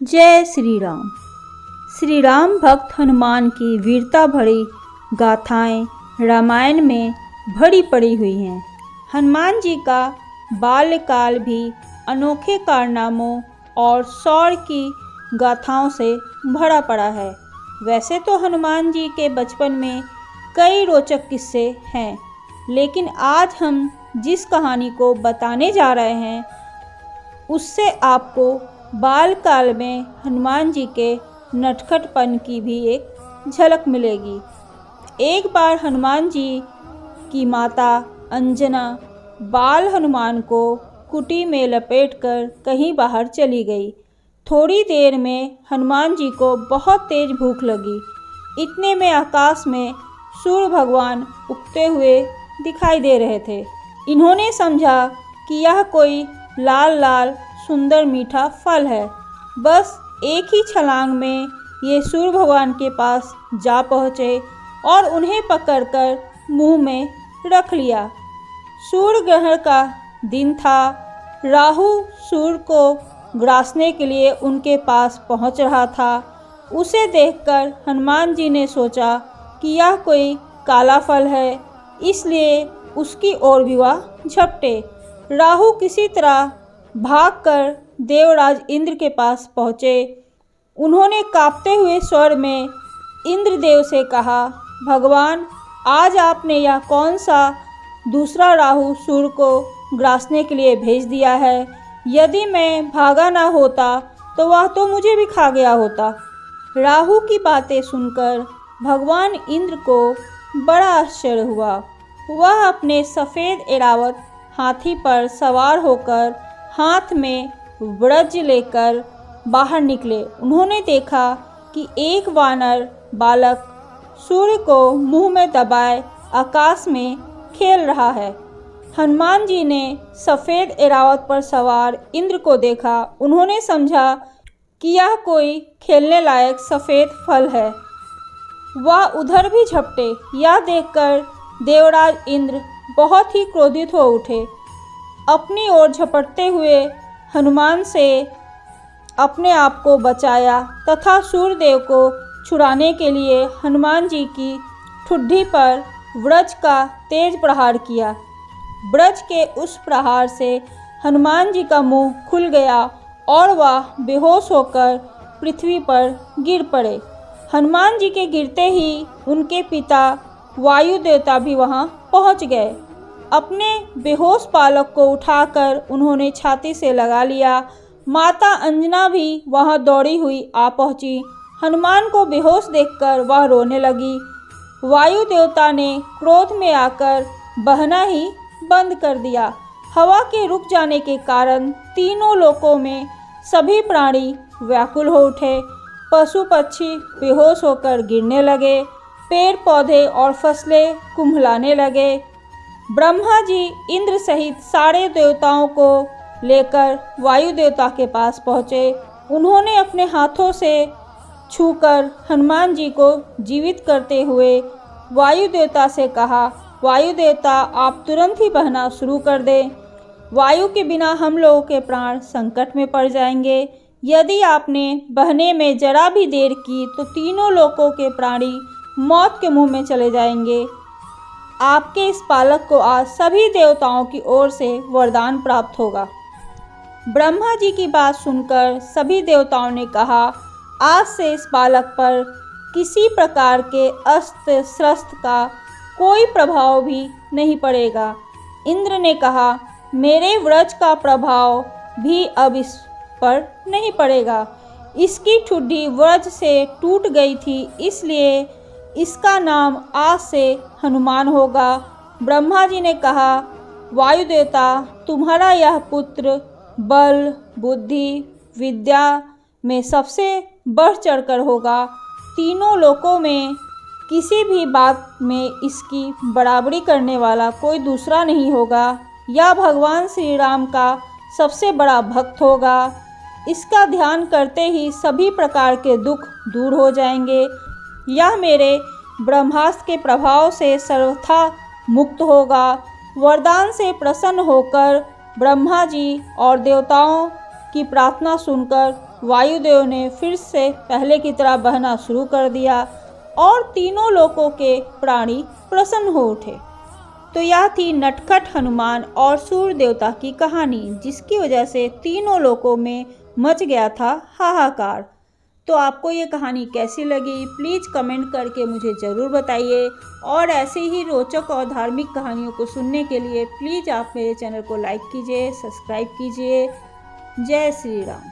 जय श्री राम। श्री राम भक्त हनुमान की वीरता भरी गाथाएं रामायण में भरी पड़ी हुई हैं। हनुमान जी का बाल्यकाल भी अनोखे कारनामों और शौर्य की गाथाओं से भरा पड़ा है। वैसे तो हनुमान जी के बचपन में कई रोचक किस्से हैं, लेकिन आज हम जिस कहानी को बताने जा रहे हैं उससे आपको बालकाल में हनुमान जी के नटखटपन की भी एक झलक मिलेगी। एक बार हनुमान जी की माता अंजना बाल हनुमान को कुटी में लपेटकर कहीं बाहर चली गई। थोड़ी देर में हनुमान जी को बहुत तेज भूख लगी। इतने में आकाश में सूर्य भगवान उगते हुए दिखाई दे रहे थे। इन्होंने समझा कि यह कोई लाल लाल सुंदर मीठा फल है। बस एक ही छलांग में ये सूर्य भगवान के पास जा पहुँचे और उन्हें पकड़कर मुंह में रख लिया। सूर्य ग्रहण का दिन था। राहु सूर्य को ग्रासने के लिए उनके पास पहुंच रहा था। उसे देखकर हनुमान जी ने सोचा कि यह कोई काला फल है, इसलिए उसकी ओर भी वह झपटे। राहु किसी तरह भागकर देवराज इंद्र के पास पहुँचे। उन्होंने कांपते हुए स्वर में इंद्रदेव से कहा, भगवान, आज आपने यह कौन सा दूसरा राहु सूर्य को ग्रासने के लिए भेज दिया है? यदि मैं भागा ना होता तो वह तो मुझे भी खा गया होता। राहु की बातें सुनकर भगवान इंद्र को बड़ा आश्चर्य हुआ। वह अपने सफ़ेद ऐरावत हाथी पर सवार होकर हाथ में वज्र लेकर बाहर निकले। उन्होंने देखा कि एक वानर बालक सूर्य को मुंह में दबाए आकाश में खेल रहा है। हनुमान जी ने सफ़ेद ऐरावत पर सवार इंद्र को देखा। उन्होंने समझा कि यह कोई खेलने लायक सफ़ेद फल है। वह उधर भी झपटे। यह देखकर देवराज इंद्र बहुत ही क्रोधित हो उठे। अपनी ओर झपटते हुए हनुमान से अपने आप को बचाया तथा सूर्यदेव को छुड़ाने के लिए हनुमान जी की ठुड्डी पर वज्र का तेज प्रहार किया। वज्र के उस प्रहार से हनुमान जी का मुंह खुल गया और वह बेहोश होकर पृथ्वी पर गिर पड़े। हनुमान जी के गिरते ही उनके पिता वायु देवता भी वहां पहुंच गए। अपने बेहोश बालक को उठाकर उन्होंने छाती से लगा लिया। माता अंजना भी वहां दौड़ी हुई आ पहुंची। हनुमान को बेहोश देखकर वह रोने लगी। वायु देवता ने क्रोध में आकर बहना ही बंद कर दिया। हवा के रुक जाने के कारण तीनों लोकों में सभी प्राणी व्याकुल हो उठे। पशु पक्षी बेहोश होकर गिरने लगे। पेड़ पौधे और फसलें कुम्हलाने लगे। ब्रह्मा जी इंद्र सहित सारे देवताओं को लेकर वायु देवता के पास पहुँचे। उन्होंने अपने हाथों से छूकर हनुमान जी को जीवित करते हुए वायु देवता से कहा, वायु देवता, आप तुरंत ही बहना शुरू कर दें। वायु के बिना हम लोगों के प्राण संकट में पड़ जाएंगे। यदि आपने बहने में जरा भी देर की तो तीनों लोकों के प्राणी मौत के मुंह में चले जाएंगे। आपके इस बालक को आज सभी देवताओं की ओर से वरदान प्राप्त होगा। ब्रह्मा जी की बात सुनकर सभी देवताओं ने कहा, आज से इस बालक पर किसी प्रकार के अस्त्र शस्त्र का कोई प्रभाव भी नहीं पड़ेगा। इंद्र ने कहा, मेरे वज्र का प्रभाव भी अब इस पर नहीं पड़ेगा। इसकी ठुड्डी वज्र से टूट गई थी, इसलिए इसका नाम आज से हनुमान होगा। ब्रह्मा जी ने कहा, वायु देवता, तुम्हारा यह पुत्र बल, बुद्धि, विद्या में सबसे बढ़ चढ़कर होगा। तीनों लोकों में किसी भी बात में इसकी बराबरी करने वाला कोई दूसरा नहीं होगा। यह भगवान श्री राम का सबसे बड़ा भक्त होगा। इसका ध्यान करते ही सभी प्रकार के दुख दूर हो जाएंगे। यह मेरे ब्रह्मास्त्र के प्रभाव से सर्वथा मुक्त होगा। वरदान से प्रसन्न होकर ब्रह्मा जी और देवताओं की प्रार्थना सुनकर वायुदेव ने फिर से पहले की तरह बहना शुरू कर दिया और तीनों लोकों के प्राणी प्रसन्न हो उठे। तो यह थी नटखट हनुमान और सूर्य देवता की कहानी, जिसकी वजह से तीनों लोकों में मच गया था हाहाकार। तो आपको ये कहानी कैसी लगी, प्लीज़ कमेंट करके मुझे ज़रूर बताइए। और ऐसे ही रोचक और धार्मिक कहानियों को सुनने के लिए प्लीज़ आप मेरे चैनल को लाइक कीजिए, सब्सक्राइब कीजिए। जय श्री राम।